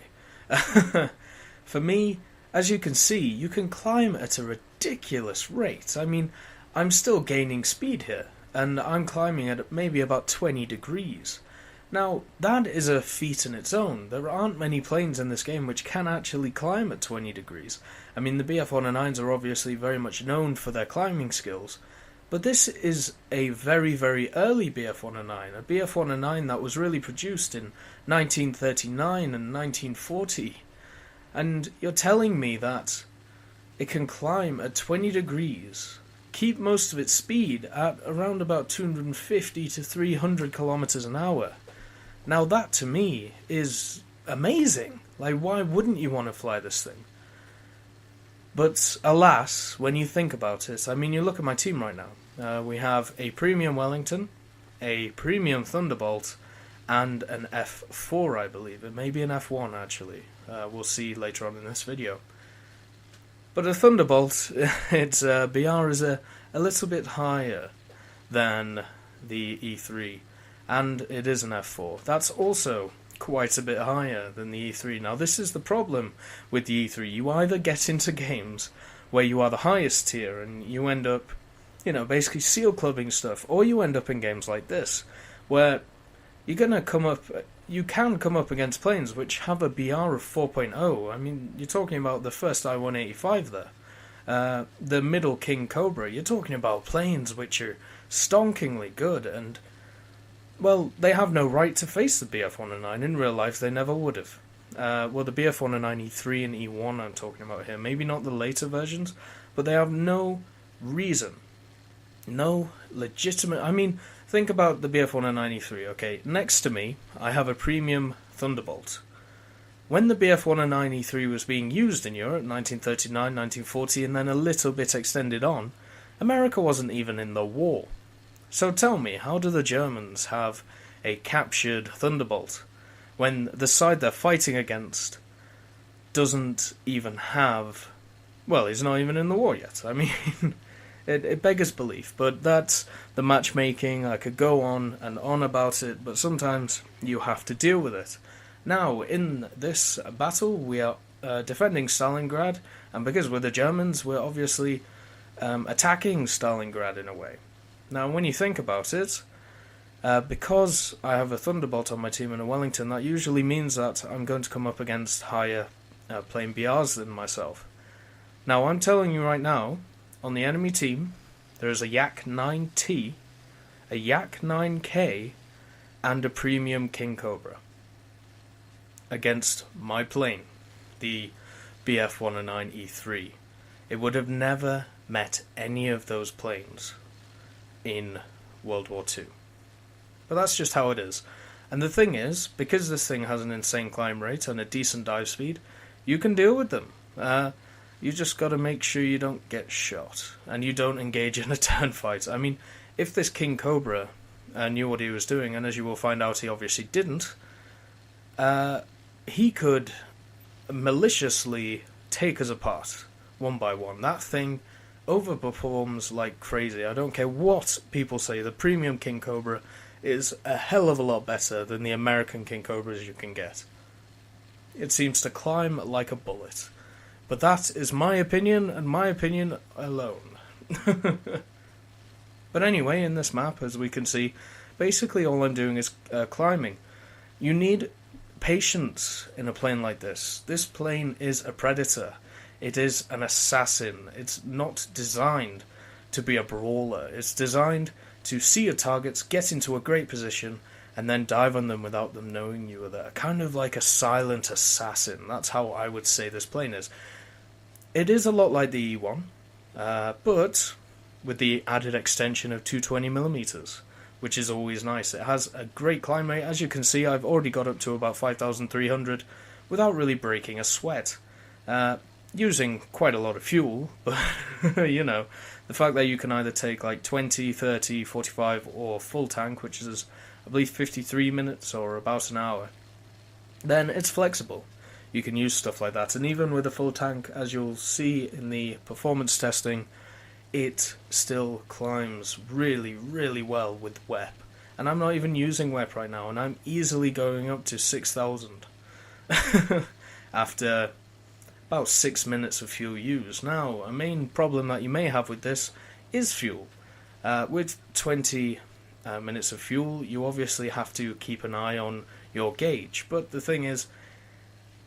For me, as you can see, you can climb at a ridiculous rate. I mean, I'm still gaining speed here, and I'm climbing at maybe about 20 degrees. Now, that is a feat in its own. There aren't many planes in this game which can actually climb at 20 degrees. I mean, the BF-109s are obviously very much known for their climbing skills, but this is a very, very early BF-109, a BF-109 that was really produced in 1939 and 1940. And you're telling me that it can climb at 20 degrees, keep most of its speed at around about 250 to 300 kilometers an hour. Now that, to me, is amazing. Like, why wouldn't you want to fly this thing? But, alas, when you think about it, I mean, you look at my team right now. We have a Premium Wellington, a Premium Thunderbolt, and an F4, I believe. It may be an F1, actually. We'll see later on in this video. But a Thunderbolt, its BR is a little bit higher than the E3. And it is an F4. That's also quite a bit higher than the E3. Now, this is the problem with the E3. You either get into games where you are the highest tier and you end up, basically seal clubbing stuff, or you end up in games like this, where you can come up against planes which have a BR of 4.0. I mean, you're talking about the first I-185 there. The middle King Cobra. You're talking about planes which are stonkingly good, and Well, they have no right to face the BF-109. In real life, they never would have. Well, the BF-109 E3 and E1 I'm talking about here, maybe not the later versions, but they have no reason, no legitimate... I mean, think about the BF-109 E3, okay? Next to me, I have a premium Thunderbolt. When the BF-109 E3 was being used in Europe, 1939, 1940, and then a little bit extended on, America wasn't even in the war. So tell me, how do the Germans have a captured Thunderbolt when the side they're fighting against doesn't even have... Well, he's not even in the war yet. I mean, it beggars belief, but that's the matchmaking. I could go on and on about it, but sometimes you have to deal with it. Now, in this battle, we are defending Stalingrad, and because we're the Germans, we're obviously attacking Stalingrad in a way. Now, when you think about it, because I have a Thunderbolt on my team and a Wellington, that usually means that I'm going to come up against higher plane BRs than myself. Now, I'm telling you right now, on the enemy team, there is a Yak-9T, a Yak-9K, and a premium King Cobra against my plane, the BF-109 E3. It would have never met any of those planes in World War II. But that's just how it is. And the thing is, because this thing has an insane climb rate and a decent dive speed, you can deal with them. You just got to make sure you don't get shot, and you don't engage in a turn fight. I mean, if this King Cobra knew what he was doing, and as you will find out he obviously didn't, he could maliciously take us apart, one by one. That thing overperforms like crazy. I don't care what people say, the premium King Cobra is a hell of a lot better than the American King Cobras you can get. It seems to climb like a bullet. But that is my opinion, and my opinion alone. But anyway, in this map, as we can see, basically all I'm doing is climbing. You need patience in a plane like this. This plane is a predator. It is an assassin. It's not designed to be a brawler. It's designed to see your targets, get into a great position, and then dive on them without them knowing you were there. Kind of like a silent assassin. That's how I would say this plane is. It is a lot like the E1, but with the added extension of 220mm, which is always nice. It has a great climb rate. As you can see, I've already got up to about 5,300 without really breaking a sweat. Using quite a lot of fuel, but, you know, the fact that you can either take like 20, 30, 45 or full tank, which is, I believe, 53 minutes or about an hour, then it's flexible. You can use stuff like that, and even with a full tank, as you'll see in the performance testing, it still climbs really, really well with WEP. And I'm not even using WEP right now, and I'm easily going up to 6,000 after about 6 minutes of fuel use. Now, a main problem that you may have with this is fuel. With 20 minutes of fuel, you obviously have to keep an eye on your gauge, but the thing is,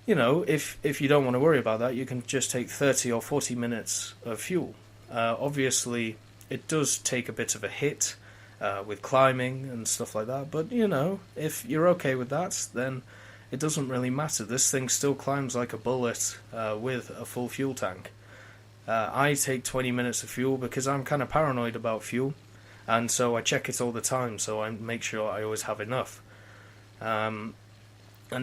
you know, if you don't want to worry about that, you can just take 30 or 40 minutes of fuel. Obviously, it does take a bit of a hit with climbing and stuff like that, but, you know, if you're okay with that, then it doesn't really matter. This thing still climbs like a bullet with a full fuel tank. I take 20 minutes of fuel because I'm kind of paranoid about fuel, and so I check it all the time, so I make sure I always have enough. And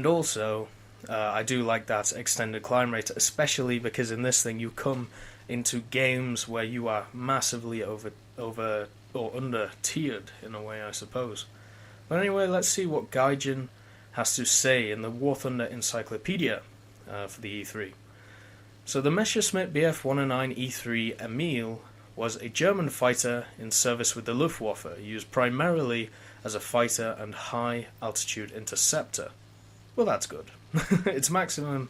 also, I do like that extended climb rate, especially because in this thing you come into games where you are massively over or under tiered in a way, I suppose. But anyway, let's see what Gaijin has to say in the War Thunder Encyclopedia for the E3. So the Messerschmitt Bf-109 E3 Emil was a German fighter in service with the Luftwaffe, used primarily as a fighter and high-altitude interceptor. Well, that's good. Its maximum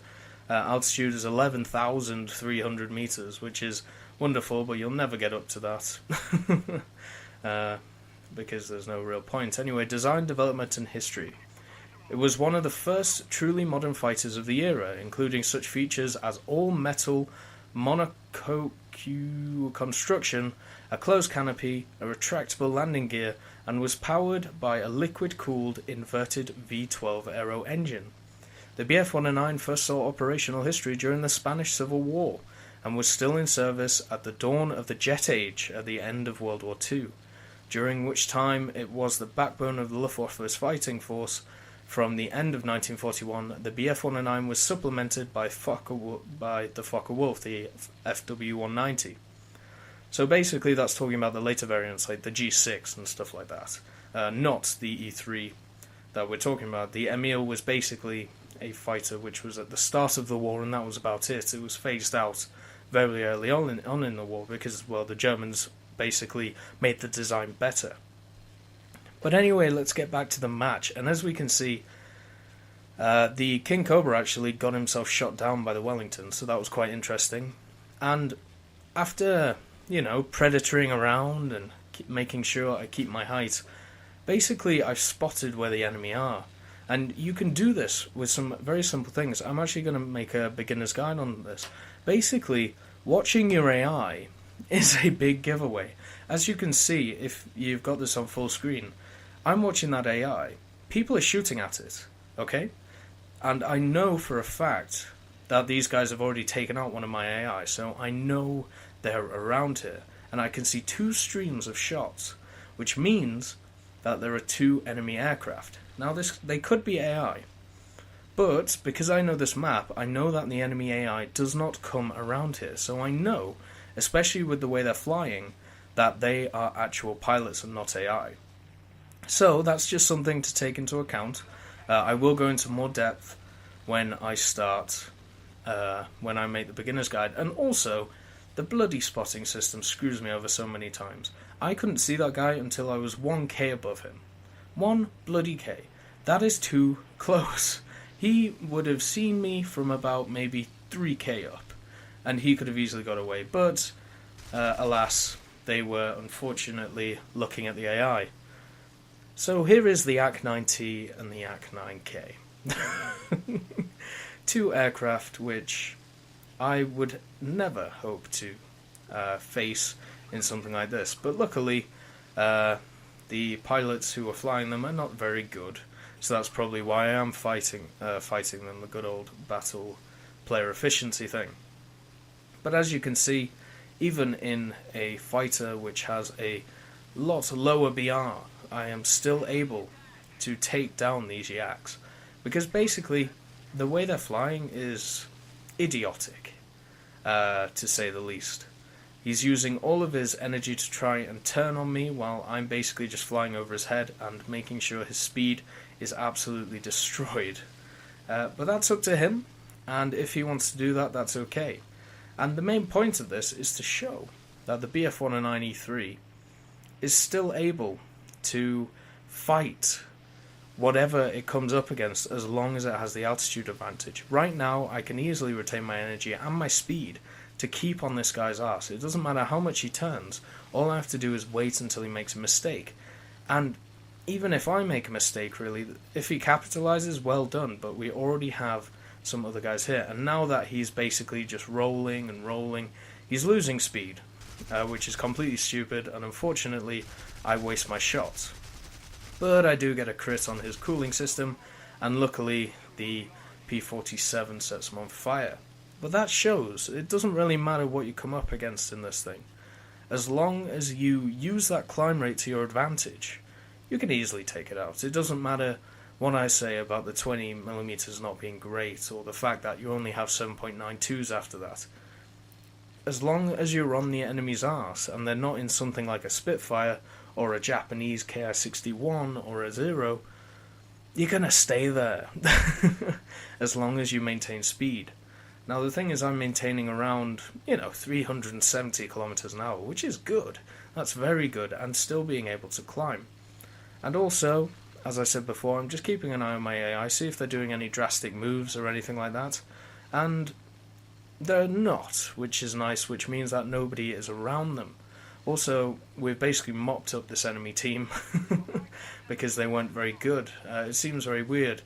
altitude is 11,300 meters, which is wonderful, but you'll never get up to that. Because there's no real point. Anyway, design, development, and history. It was one of the first truly modern fighters of the era, including such features as all-metal monocoque construction a closed canopy, a retractable landing gear, and was powered by a liquid-cooled inverted V12 aero engine. The Bf-109 first saw operational history during the Spanish Civil War, and was still in service at the dawn of the Jet Age at the end of World War II, during which time it was the backbone of the Luftwaffe's fighting force. From the end of 1941, the Bf-109 was supplemented by the Focke-Wulf, the FW-190. So basically that's talking about the later variants like the G6 and stuff like that, not the E-3 that we're talking about. The Emil was basically a fighter which was at the start of the war, and that was about it. It was phased out very early on in the war because, well, the Germans basically made the design better. But anyway, let's get back to the match, and as we can see, the King Cobra actually got himself shot down by the Wellington, so that was quite interesting. And after, predatoring around and making sure I keep my height, basically I've spotted where the enemy are. And you can do this with some very simple things. I'm actually going to make a beginner's guide on this. Basically, watching your AI is a big giveaway. As you can see, if you've got this on full screen, I'm watching that AI. People are shooting at it, okay? And I know for a fact that these guys have already taken out one of my AI, so I know they're around here. And I can see 2 streams of shots, which means that there are 2 enemy aircraft. Now, they could be AI, but because I know this map, I know that the enemy AI does not come around here. So I know, especially with the way they're flying, that they are actual pilots and not AI. So that's just something to take into account. I will go into more depth when I start, when I make the beginner's guide. And also, the bloody spotting system screws me over so many times. I couldn't see that guy until I was 1k above him. 1 bloody K. That is too close. He would have seen me from about maybe 3k up, and he could have easily got away. But, alas, they were unfortunately looking at the AI. So here is the AC-9T and the AC-9K. 2 aircraft which I would never hope to face in something like this. But luckily, the pilots who are flying them are not very good, so that's probably why I am fighting them, the good old battle player efficiency thing. But as you can see, even in a fighter which has a lot lower BR, I am still able to take down these yaks, because basically the way they're flying is idiotic, to say the least. He's using all of his energy to try and turn on me while I'm basically just flying over his head and making sure his speed is absolutely destroyed. But that's up to him, and if he wants to do that, that's okay. And the main point of this is to show that the Bf-109 E-3 is still able to fight whatever it comes up against as long as it has the altitude advantage. Right now, I can easily retain my energy and my speed to keep on this guy's ass. It doesn't matter how much he turns, all I have to do is wait until he makes a mistake. And even if I make a mistake, really, if he capitalizes, well done, but we already have some other guys here. And now that he's basically just rolling and rolling, he's losing speed, which is completely stupid, and unfortunately, I waste my shots. But I do get a crit on his cooling system, and luckily, the P-47 sets him on fire. But that shows, it doesn't really matter what you come up against in this thing. As long as you use that climb rate to your advantage, you can easily take it out. It doesn't matter what I say about the 20mm not being great, or the fact that you only have 7.92s after that. As long as you're on the enemy's arse, and they're not in something like a Spitfire, or a Japanese Ki-61, or a Zero, you're gonna stay there. As long as you maintain speed. Now the thing is, I'm maintaining around, 370 kilometers an hour, which is good. That's very good, and still being able to climb. And also, as I said before, I'm just keeping an eye on my AI, see if they're doing any drastic moves or anything like that. And they're not, which is nice, which means that nobody is around them. Also, we've basically mopped up this enemy team because they weren't very good. It seems very weird.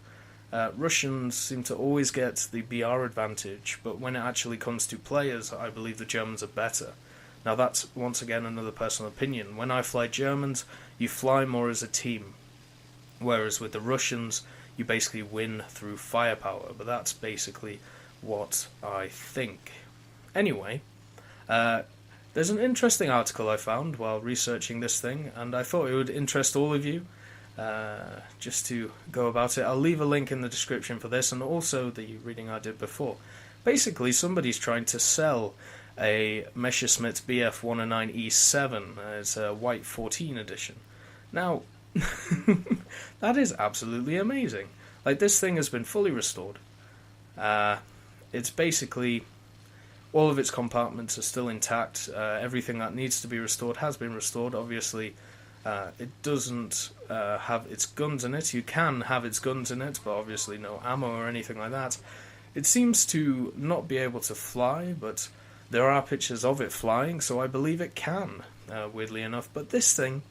Russians seem to always get the BR advantage, but when it actually comes to players, I believe the Germans are better. Now that's, once again, another personal opinion. When I fly Germans, you fly more as a team, whereas with the Russians, you basically win through firepower, but that's basically what I think. Anyway, there's an interesting article I found while researching this thing, and I thought it would interest all of you, just to go about it. I'll leave a link in the description for this, and also the reading I did before. Basically, somebody's trying to sell a Messerschmitt Bf 109 E7 as a white 14 edition. Now, that is absolutely amazing. Like, this thing has been fully restored. It's basically, all of its compartments are still intact. Everything that needs to be restored has been restored. Obviously, it doesn't have its guns in it. You can have its guns in it, but obviously no ammo or anything like that. It seems to not be able to fly, but there are pictures of it flying, so I believe it can, weirdly enough. But this thing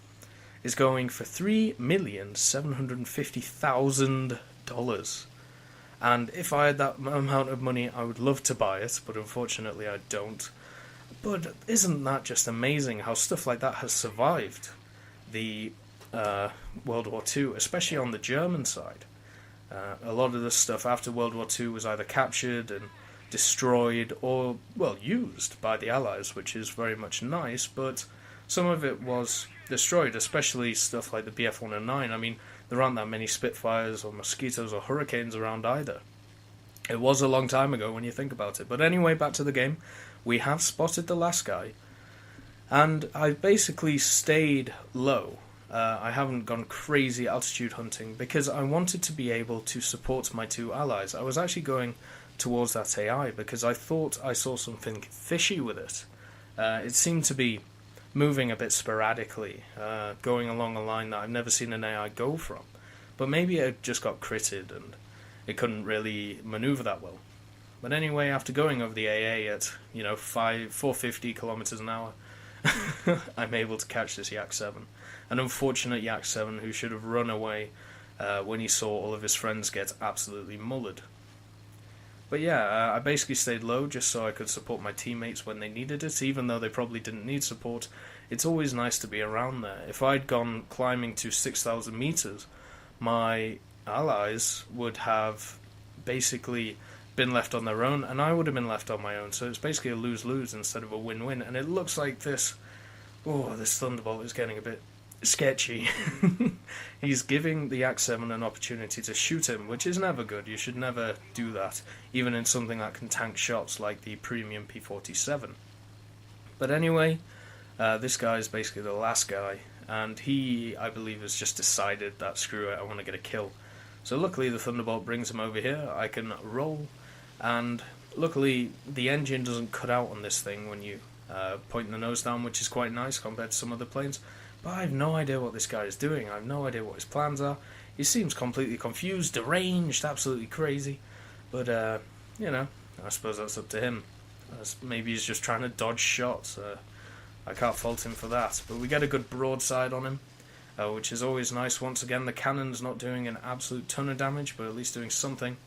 is going for $3,750,000. And if I had that amount of money, I would love to buy it, but unfortunately I don't. But isn't that just amazing how stuff like that has survived the World War II, especially on the German side? A lot of the stuff after World War II was either captured and destroyed or, well, used by the Allies, which is very much nice, but some of it was destroyed, especially stuff like the Bf 109. I mean, there aren't that many Spitfires or Mosquitoes or Hurricanes around either. It was a long time ago when you think about it. But anyway, back to the game. We have spotted the last guy, and I basically stayed low. I haven't gone crazy altitude hunting because I wanted to be able to support my two allies. I was actually going towards that AI because I thought I saw something fishy with it. It seemed to be moving a bit sporadically, going along a line that I've never seen an AI go from. But maybe it just got critted and it couldn't really maneuver that well. But anyway, after going over the AA at, 450 kilometers an hour, I'm able to catch this Yak 7. An unfortunate Yak 7 who should have run away when he saw all of his friends get absolutely mullered. But yeah, I basically stayed low just so I could support my teammates when they needed it, even though they probably didn't need support. It's always nice to be around there. If I'd gone climbing to 6,000 meters, my allies would have basically been left on their own, and I would have been left on my own. So it's basically a lose-lose instead of a win-win. And it looks like this Thunderbolt is getting a bit sketchy. He's giving the Yak 7 an opportunity to shoot him, which is never good. You should never do that, even in something that can tank shots like the premium P-47. But anyway, this guy is basically the last guy, and he, I believe, has just decided that screw it, I want to get a kill. So luckily the Thunderbolt brings him over here. I can roll, and luckily the engine doesn't cut out on this thing when you point the nose down, which is quite nice compared to some other planes. But I have no idea what this guy is doing. I have no idea what his plans are. He seems completely confused, deranged, absolutely crazy. But, I suppose that's up to him. Maybe he's just trying to dodge shots. I can't fault him for that. But we get a good broadside on him, which is always nice. Once again, the cannon's not doing an absolute ton of damage, but at least doing something.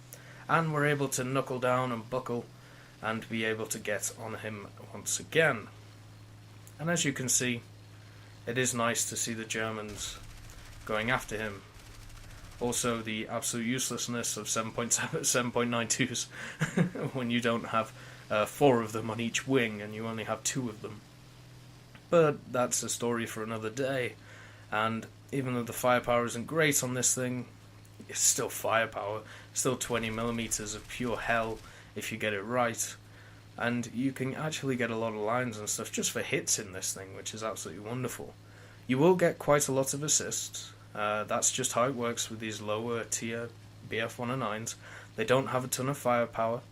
And we're able to knuckle down and buckle and be able to get on him once again. And as you can see, it is nice to see the Germans going after him. Also, the absolute uselessness of 7.92s when you don't have 4 of them on each wing and you only have 2 of them. But that's a story for another day. And even though the firepower isn't great on this thing, it's still firepower. Still 20mm of pure hell if you get it right. And you can actually get a lot of lines and stuff just for hits in this thing, which is absolutely wonderful. You will get quite a lot of assists. That's just how it works with these lower tier Bf 109s. They don't have a ton of firepower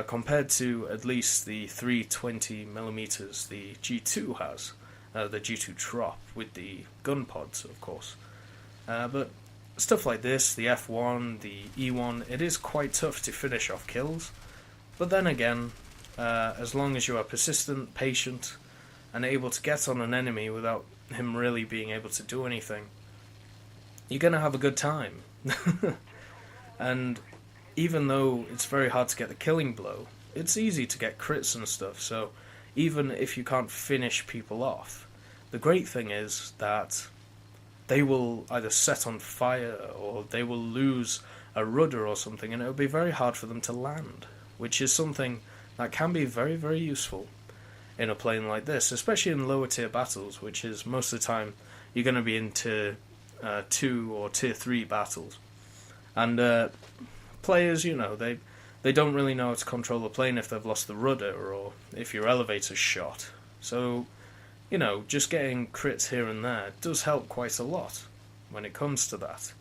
compared to at least the 320mm the G2 has. The G2 Trop with the gun pods, of course. But stuff like this, the F1, the E1, it is quite tough to finish off kills. But then again, as long as you are persistent, patient, and able to get on an enemy without him really being able to do anything, you're going to have a good time. And even though it's very hard to get the killing blow, it's easy to get crits and stuff, so even if you can't finish people off. The great thing is that they will either set on fire or they will lose a rudder or something, and it will be very hard for them to land, which is something that can be very, very useful in a plane like this, especially in lower tier battles, which is most of the time you're going to be into tier 2 or tier 3 battles. And players, they don't really know how to control the plane if they've lost the rudder or if your elevator's shot. So, just getting crits here and there does help quite a lot when it comes to that.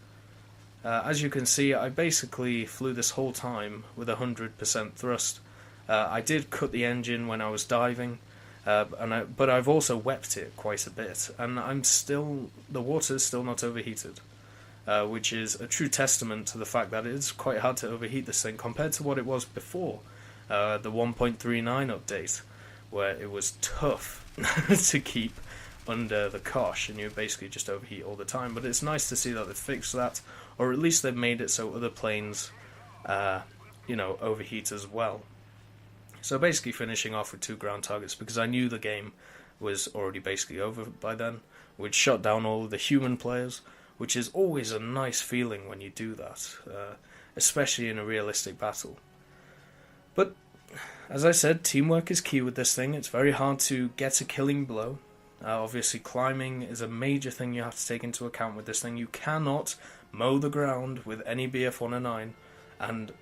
As you can see, I basically flew this whole time with 100% thrust. I did cut the engine when I was diving, but I've also wept it quite a bit, and the water's still not overheated, which is a true testament to the fact that it's quite hard to overheat this thing compared to what it was before, the 1.39 update, where it was tough to keep under the cosh, and you basically just overheat all the time. But it's nice to see that they've fixed that, or at least they've made it so other planes, overheat as well. So basically finishing off with 2 ground targets, because I knew the game was already basically over by then. We'd shot down all of the human players, which is always a nice feeling when you do that, especially in a realistic battle. But, as I said, teamwork is key with this thing. It's very hard to get a killing blow. Obviously, climbing is a major thing you have to take into account with this thing. You cannot mow the ground with any BF-109, and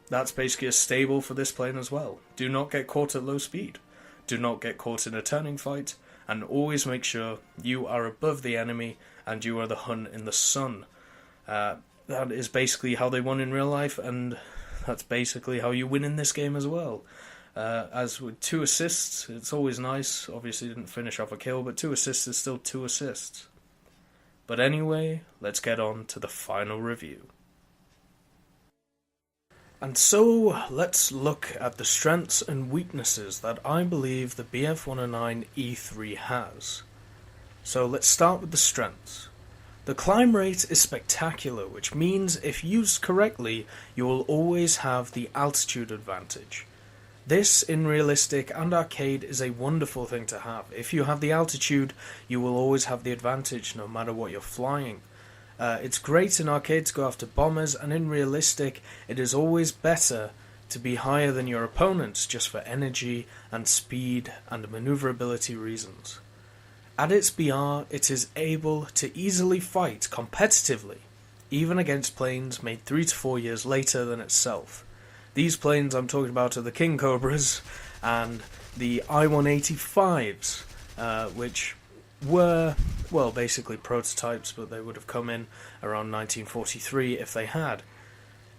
that's basically a stable for this plane as well. Do not get caught at low speed. Do not get caught in a turning fight, and always make sure you are above the enemy and you are the Hun in the sun. That is basically how they won in real life, and that's basically how you win in this game as well. As with 2 assists, it's always nice. Obviously didn't finish off a kill, but 2 assists is still 2 assists. But anyway, let's get on to the final review. And so, let's look at the strengths and weaknesses that I believe the BF-109 E-3 has. So let's start with the strengths. The climb rate is spectacular, which means if used correctly, you will always have the altitude advantage. This, in realistic and arcade, is a wonderful thing to have. If you have the altitude, you will always have the advantage, no matter what you're flying. It's great in arcade to go after bombers, and in realistic, it is always better to be higher than your opponents, just for energy and speed and maneuverability reasons. At its BR, it is able to easily fight competitively, even against planes made 3 to 4 years later than itself. These planes I'm talking about are the King Cobras and the I-185s, which were, well, basically prototypes, but they would have come in around 1943 if they had.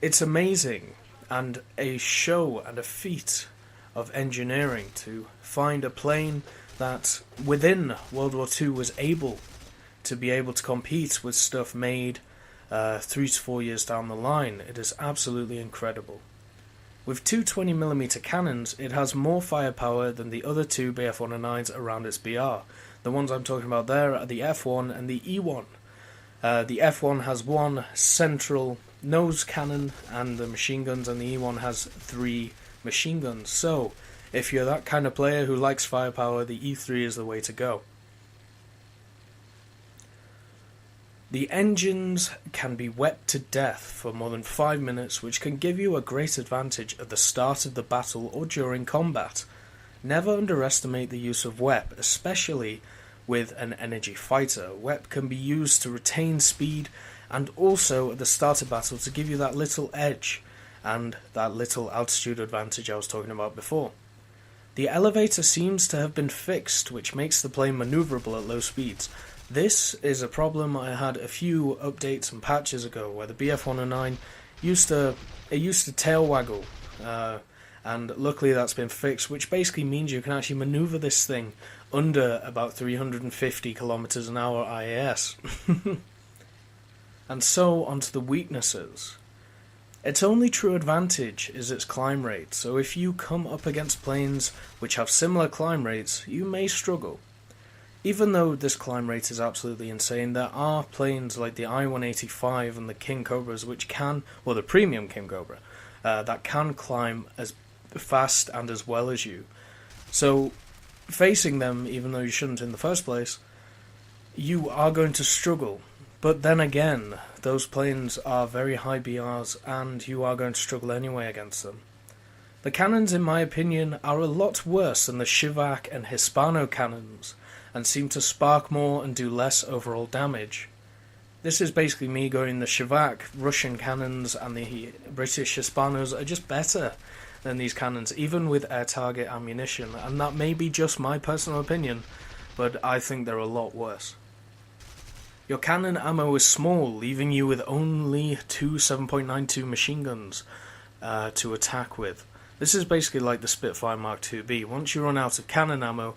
It's amazing, and a show and a feat of engineering to find a plane that within World War II was able to compete with stuff made 3 to 4 years down the line. It is absolutely incredible. With 2 20mm cannons, it has more firepower than the other 2 BF-109s around its BR. The ones I'm talking about there are the F1 and the E1. The F1 has 1 central nose cannon and the machine guns, and the E1 has 3 machine guns. So, if you're that kind of player who likes firepower, the E3 is the way to go. The engines can be wet to death for more than 5 minutes, which can give you a great advantage at the start of the battle or during combat. Never underestimate the use of WEP, especially with an energy fighter. WEP can be used to retain speed and also at the start of battle to give you that little edge and that little altitude advantage I was talking about before. The elevator seems to have been fixed, which makes the plane maneuverable at low speeds. This is a problem I had a few updates and patches ago, where the BF-109 used to tail waggle, and luckily that's been fixed, which basically means you can actually maneuver this thing under about 350 kilometers an hour IAS. And so onto the weaknesses. Its only true advantage is its climb rate, so if you come up against planes which have similar climb rates, you may struggle. Even though this climb rate is absolutely insane, there are planes like the I-185 and the King Cobras which can, well, the premium King Cobra, that can climb as fast and as well as you. So facing them, even though you shouldn't in the first place, you are going to struggle. But then again, those planes are very high BRs, and you are going to struggle anyway against them. The cannons, in my opinion, are a lot worse than the Shivak and Hispano cannons, and seem to spark more and do less overall damage. This is basically me going, the Shivak Russian cannons and the British Hispanos are just better than these cannons, even with air target ammunition, and that may be just my personal opinion, but I think they're a lot worse. Your cannon ammo is small, leaving you with only two 7.92 machine guns to attack with. This is basically like the Spitfire Mark IIB. Once you run out of cannon ammo,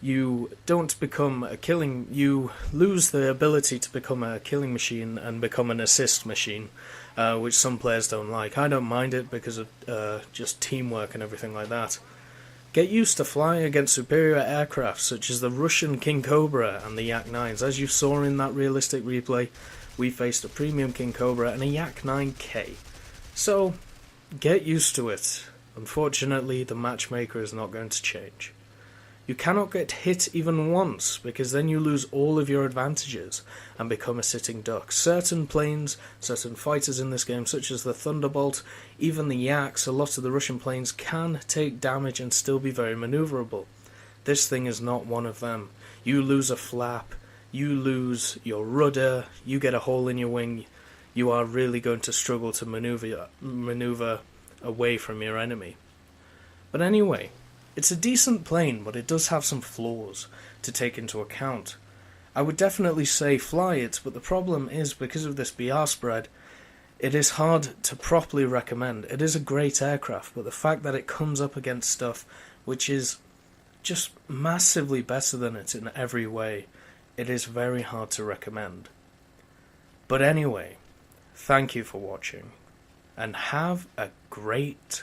you don't become a killing... You lose the ability to become a killing machine and become an assist machine, which some players don't like. I don't mind it because of just teamwork and everything like that. Get used to flying against superior aircraft such as the Russian King Cobra and the Yak-9s. As you saw in that realistic replay, we faced a premium King Cobra and a Yak-9K. So, get used to it. Unfortunately, the matchmaker is not going to change. You cannot get hit even once, because then you lose all of your advantages and become a sitting duck. Certain planes, certain fighters in this game, such as the Thunderbolt, even the Yaks, a lot of the Russian planes can take damage and still be very maneuverable. This thing is not one of them. You lose a flap, you lose your rudder, you get a hole in your wing, you are really going to struggle to maneuver away from your enemy. But anyway, it's a decent plane, but it does have some flaws to take into account. I would definitely say fly it, but the problem is, because of this BR spread, it is hard to properly recommend. It is a great aircraft, but the fact that it comes up against stuff which is just massively better than it in every way, it is very hard to recommend. But anyway, thank you for watching, and have a great